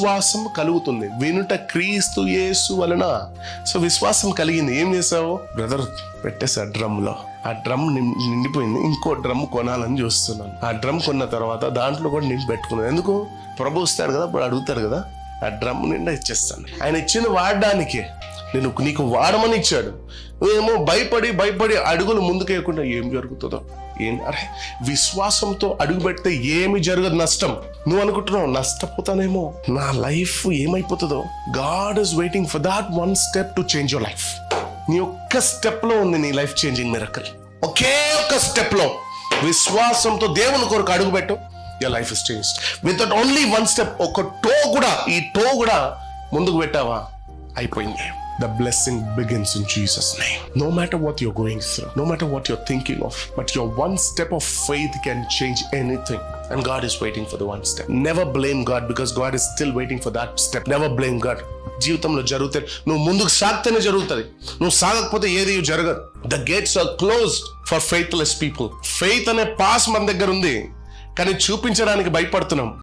విశ్వాసం కలుగుతుంది. వినుట క్రీస్తు యేసు వలన. సో విశ్వాసం కలిగింది. ఏం చేసావు బ్రదర్? పెట్టేసా డ్రమ్లో. ఆ డ్రమ్ నిండిపోయింది. ఇంకో డ్రమ్ కొనాలని చూస్తున్నాను. ఆ డ్రమ్ కొన్న తర్వాత దాంట్లో కూడా నిండి పెట్టుకున్నాను. ఎందుకు? ప్రభు వస్తాడు కదా, ఇప్పుడు అడుగుతాడు కదా, ఆ డ్రమ్ నిండా ఇచ్చేస్తాను. ఆయన ఇచ్చింది వాడడానికే. నీకు వాడమని ఇచ్చాడు. నువ్వేమో భయపడి అడుగులు ముందుకేయకుండా ఏం జరుగుతుందో అరే విశ్వాసంతో అడుగు పెడితే ఏమి జరగదు, నష్టం. నువ్వు అనుకుంటున్నావు నష్టపోతానేమో, నా లైఫ్ ఏమైపోతుందో. God is waiting for that one step to change your life. నీ ఒక్క స్టెప్ లో ఉంది నీ లైఫ్ చేంజింగ్ మిరకల్. ఒకే ఒక్క స్టెప్ లో విశ్వాసంతో దేవుని కొరకు అడుగు పెట్టు, your life is changed. Without only one step, ఒక ఈ టో కూడా ముందుకు పెట్టావా, అయిపోయింది. The blessing begins in Jesus' name. No matter what you're going through, no matter what you're thinking of, but your one step of faith can change anything. And God is waiting for the one step. Never blame God because God is still waiting for that step. Never blame God. జీవితంలో జరుగుతాయి. నువ్వు ముందుకు సాగితేనే జరుగుతుంది. నువ్వు సాగకపోతే ఏది జరగదు. The gates are closed for faithless people. Faith అనే pass మన దగ్గర ఉంది, కానీ చూపించడానికి భయపడుతున్నాం.